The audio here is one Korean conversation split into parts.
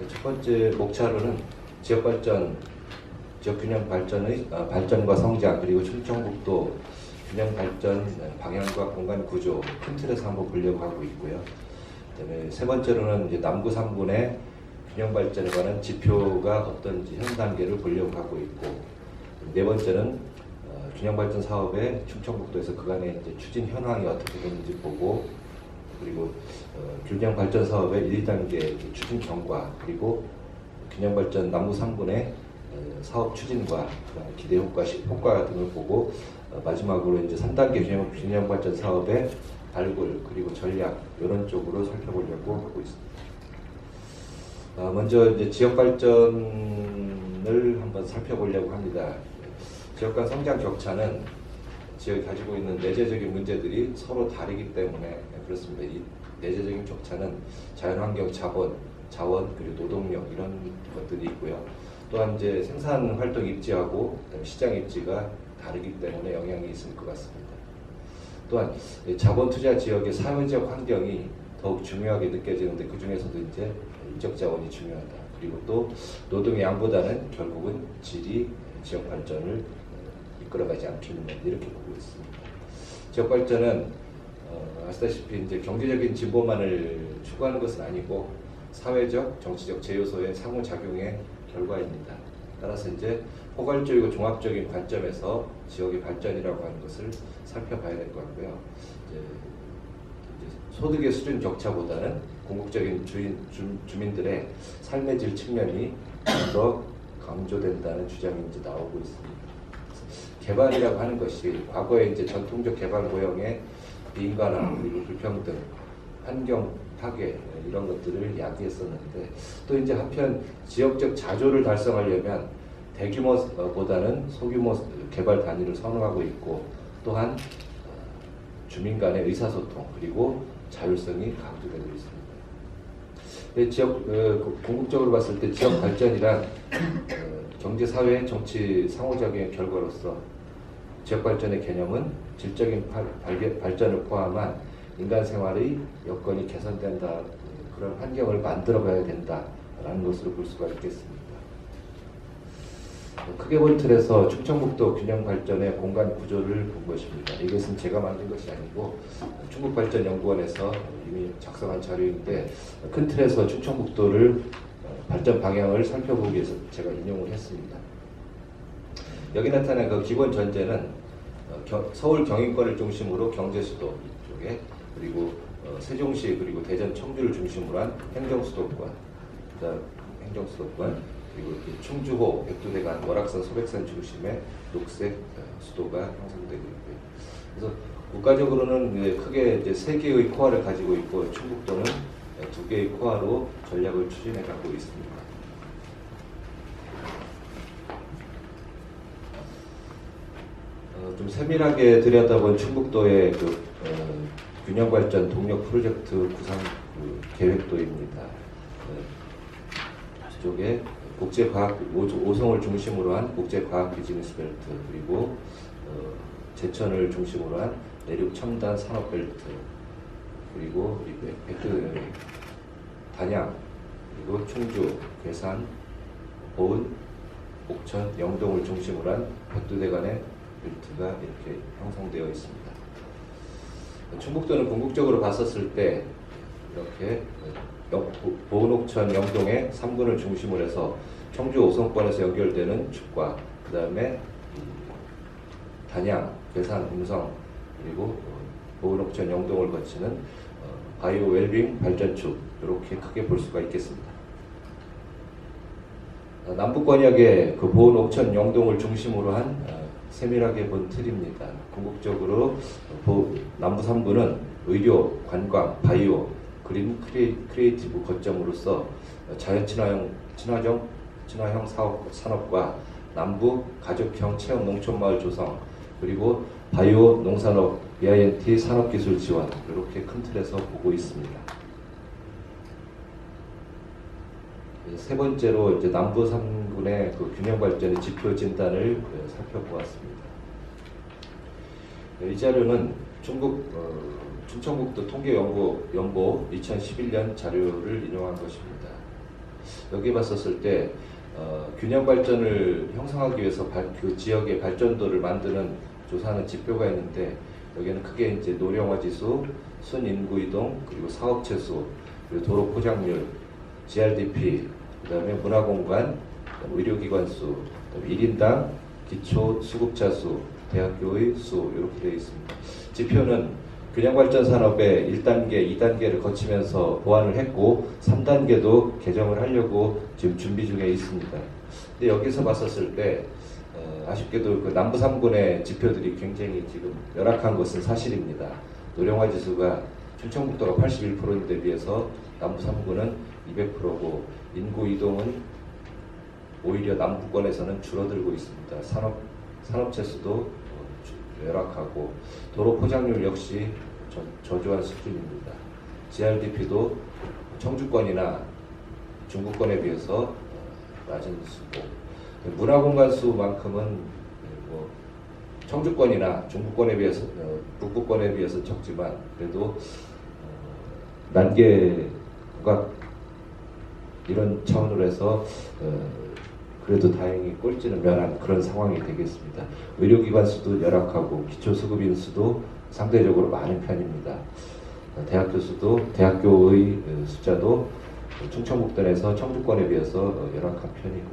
첫 번째 목차로는 지역 발전, 지역 균형 발전의 발전과 성장, 그리고 충청북도 균형 발전 방향과 공간 구조 큰 틀에서 한번 보려고 하고 있고요. 그다음에 세 번째로는 이제 남구 3군의 균형 발전에 관한 지표가 어떤지 현 단계를 보려고 하고 있고, 네 번째는 균형 발전 사업의 충청북도에서 그간의 이제 추진 현황이 어떻게 되는지 보고, 그리고 균형 발전 사업의 1단계 추진 경과, 그리고 균형 발전 남구 3군의 사업 추진과 기대 효과 등을 보고, 마지막으로 이제 3단계 균형 발전 사업의 발굴 그리고 전략 이런 쪽으로 살펴보려고 하고 있습니다. 먼저 이제 지역 발전을 한번 살펴보려고 합니다. 지역 간 성장 격차는 지역이 가지고 있는 내재적인 문제들이 서로 다르기 때문에 그렇습니다. 이 내재적인 격차는 자연환경 자원 그리고 노동력 이런 것들이 있고요. 또한 이제 생산 활동 입지하고 시장 입지가 다르기 때문에 영향이 있을 것 같습니다. 또한 자본 투자 지역의 사회적 환경이 더욱 중요하게 느껴지는데, 그 중에서도 이제 인적 자원이 중요하다. 그리고 또 노동의 양보다는 결국은 질이 지역 발전을 이끌어가지 않겠느냐 이렇게 보고 있습니다. 지역 발전은 아시다시피 이제 경제적인 진보만을 추구하는 것은 아니고 사회적, 정치적 제요소의 상호작용의 결과입니다. 따라서 이제 포괄적이고 종합적인 관점에서 지역의 발전이라고 하는 것을 살펴봐야 될 것 같고요. 이제 소득의 수준 격차보다는 궁극적인 주민들의 삶의 질 측면이 더 강조된다는 주장이 이제 나오고 있습니다. 개발이라고 하는 것이 과거에 이제 전통적 개발 모형의 비인간화 그리고 불평등, 환경 파괴 이런 것들을 야기했었는데, 또 이제 한편 지역적 자조를 달성하려면 대규모보다는 소규모 개발 단위를 선호하고 있고, 또한 주민 간의 의사소통 그리고 자율성이 강조되고 있습니다. 지역 궁극적으로 봤을 때 지역 발전이란 경제, 사회, 정치 상호작용의 결과로서 지역 발전의 개념은 질적인 발전을 포함한 인간 생활의 여건이 개선된다, 그런 환경을 만들어가야 된다라는 것으로 볼 수가 있겠습니다. 크게 볼 틀에서 충청북도 균형 발전의 공간 구조를 본 것입니다. 이것은 제가 만든 것이 아니고 충북발전연구원에서 이미 작성한 자료인데, 큰 틀에서 충청북도를 발전 방향을 살펴보기 위해서 제가 인용을 했습니다. 여기 나타난 그 기본 전제는 서울 경인권을 중심으로 경제수도 이쪽에, 그리고 세종시 그리고 대전 청주를 중심으로 한 행정수도권, 그리고 충주호, 백두대간, 월악산, 소백산 중심의 녹색 수도가 형성되고 있고요. 그래서 국가적으로는 크게 이제 3개의 코어를 가지고 있고, 충북도는 2개의 코어로 전략을 추진해 가고 있습니다. 좀 세밀하게 들여다본 충북도의 균형 발전 동력 프로젝트 구상 계획도입니다. 이쪽에 국제과학 5성을 중심으로 한 국제과학 비즈니스 벨트, 그리고 제천을 중심으로 한 내륙 첨단 산업 벨트, 그리고 단양, 그리고 충주, 괴산, 보은, 옥천, 영동을 중심으로 한 백두대간의 벨트가 이렇게 형성되어 있습니다. 충북도는 궁극적으로 봤었을 때 이렇게 보은, 옥천, 영동의 3군을 중심으로 해서 청주 5성권에서 연결되는 축과, 그 다음에 단양, 괴산, 음성, 그리고 보은, 옥천, 영동을 거치는 바이오 웰빙 발전축, 이렇게 크게 볼 수가 있겠습니다. 남북권역의 그 보은, 옥천, 영동을 중심으로 한 세밀하게 본 틀입니다. 궁극적으로 남부 3군은 의료, 관광, 바이오, 그린 크리에이티브 거점으로서 자연 친화형 산업과 남부 가족형 체험 농촌마을 조성, 그리고 바이오 농산업, BINT 산업기술 지원, 이렇게 큰 틀에서 보고 있습니다. 세 번째로 이제 남부 3군의 그 균형 발전의 지표 진단을 살펴보았습니다. 이 자료는 충청북도 통계연보 2011년 자료를 인용한 것입니다. 여기 봤었을 때 균형 발전을 형성하기 위해서 그 지역의 발전도를 만드는 조사하는 지표가 있는데 여기는 크게 이제 노령화 지수, 순인구 이동, 그리고 사업 채수, 그리고 도로 포장률, GRDP, 그다음에 문화공간, 의료기관 수, 그다음에 1인당 기초 수급자 수, 대학교의 수 이렇게 되어 있습니다. 지표는 균형발전 산업의 1단계, 2단계를 거치면서 보완을 했고 3단계도 개정을 하려고 지금 준비 중에 있습니다. 근데 여기서 봤었을 때 아쉽게도 그 남부 3군의 지표들이 굉장히 지금 열악한 것은 사실입니다. 노령화 지수가 충청북도가 81%인데 비해서 남부 3군은 200%고 인구 이동은 오히려 남부권에서는 줄어들고 있습니다. 산업 채수도 열악하고 도로 포장률 역시 저조한 수준입니다. GRDP도 청주권이나 중부권에 비해서 낮은 수고, 문화공간 수만큼은 뭐 청주권이나 중부권에 비해서 북부권에 비해서 적지만 그래도 난계가 이런 차원으로 해서 그래도 다행히 꼴찌는 면한 그런 상황이 되겠습니다. 의료기관 수도 열악하고 기초수급인 수도 상대적으로 많은 편입니다. 대학교 수도 대학교의 숫자도 충청북도 내에서 청주권에 비해서 열악한 편이고,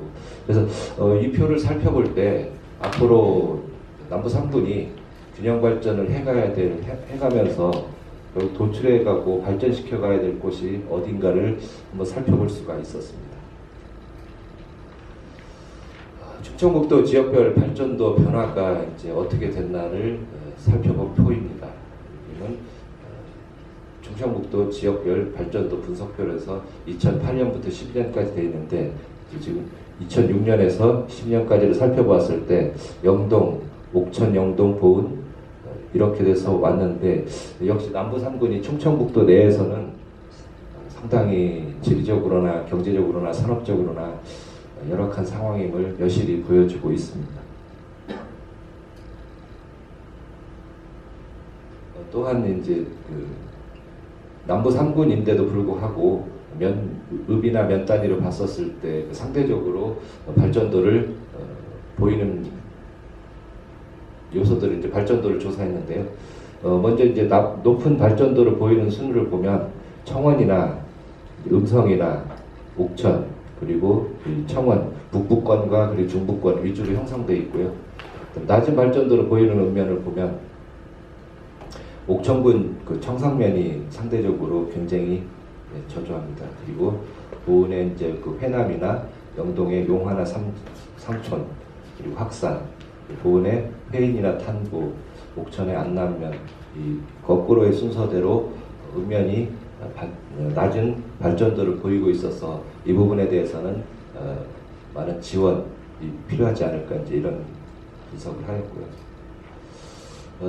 그래서 이 표를 살펴볼 때 앞으로 남부 3군이 균형 발전을 해가면서 도출해가고 발전시켜가야 될 곳이 어딘가를 한번 살펴볼 수가 있었습니다. 충청북도 지역별 발전도 변화가 이제 어떻게 됐나를 살펴본 표입니다. 여기는 충청북도 지역별 발전도 분석표에서 2008년부터 12년까지 되어 있는데 지금 2006년에서 10년까지를 살펴보았을 때 영동, 옥천, 영동, 보은 이렇게 돼서 왔는데 역시 남부 3군이 충청북도 내에서는 상당히 지리적으로나 경제적으로나 산업적으로나 열악한 상황임을 여실히 보여주고 있습니다. 또한 이제 남부 3군인데도 불구하고 읍이나 면 단위로 봤었을 때 상대적으로 발전도를 보이는 요소들을 이제 발전도를 조사했는데요. 먼저 이제 높은 발전도를 보이는 순으를 보면 청원이나 음성이나 옥천 그리고 청원 북부권과 그리고 중부권 위주로 형성되어 있고요. 낮은 발전도를 보이는 읍면을 보면 옥천군 그 청상면이 상대적으로 굉장히 저조합니다. 그리고 보은의 이제 그 회남이나 영동의 용화나 상촌 그리고 확산, 보은의 회인이나 탄부, 옥천의 안남면 이 거꾸로의 순서대로 읍면이 낮은 발전도를 보이고 있어서 이 부분에 대해서는 많은 지원이 필요하지 않을까 이제 이런 분석을 하였고요.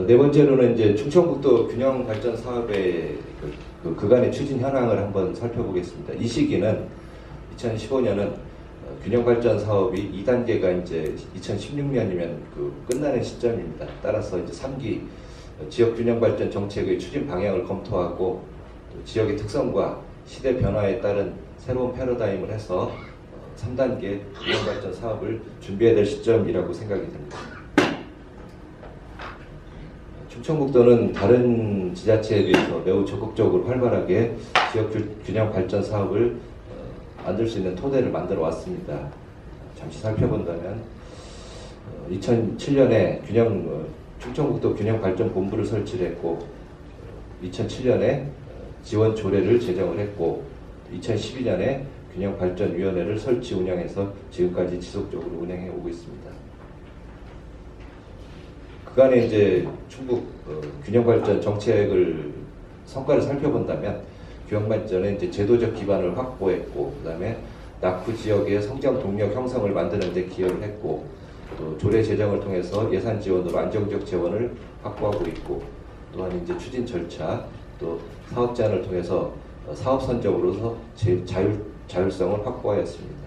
네 번째로는 이제 충청북도 균형 발전 사업의 그간의 추진 현황을 한번 살펴보겠습니다. 이 시기는 2015년은 균형 발전 사업이 2단계가 이제 2016년이면 끝나는 시점입니다. 따라서 이제 3기 지역 균형 발전 정책의 추진 방향을 검토하고 또 지역의 특성과 시대 변화에 따른 새로운 패러다임을 해서 3단계 균형 발전 사업을 준비해야 될 시점이라고 생각이 됩니다. 충청북도는 다른 지자체에 비해서 매우 적극적으로 활발하게 지역 균형 발전 사업을 만들 수 있는 토대를 만들어 왔습니다. 잠시 살펴본다면 2007년에 충청북도 균형 발전 본부를 설치를 했고 2007년에 지원 조례를 제정을 했고 2012년에 균형 발전 위원회를 설치 운영해서 지금까지 지속적으로 운행해 오고 있습니다. 그간에 이제 충북 균형 발전 정책을 성과를 살펴본다면 균형 발전에 이제 제도적 기반을 확보했고, 그다음에 낙후 지역의 성장 동력 형성을 만드는 데 기여를 했고, 또 조례 제정을 통해서 예산 지원으로 안정적 재원을 확보하고 있고, 또한 이제 추진 절차, 또 사업 제안을 통해서 사업 선정으로서 자율성을 확보하였습니다.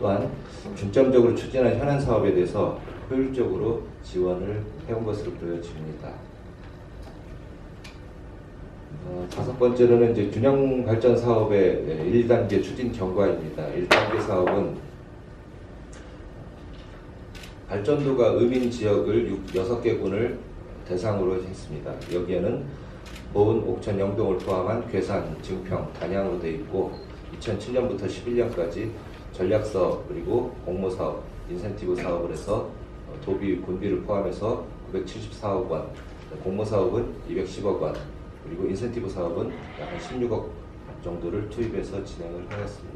또한 중점적으로 추진한 현안 사업에 대해서 효율적으로 지원을 해온 것으로 보여집니다. 다섯 번째로는 이제 균형 발전 사업의 1단계 추진 경과입니다. 1단계 사업은 발전도가 음인 지역을 6개 군을 대상으로 했습니다. 여기에는 보은, 옥천, 영동을 포함한 괴산, 증평, 단양으로 되어 있고 2007년부터 11년까지 전략사업 그리고 공모사업, 인센티브 사업을 해서 도비, 군비를 포함해서 974억 원, 공모사업은 210억 원, 그리고 인센티브 사업은 약 16억 정도를 투입해서 진행을 하였습니다.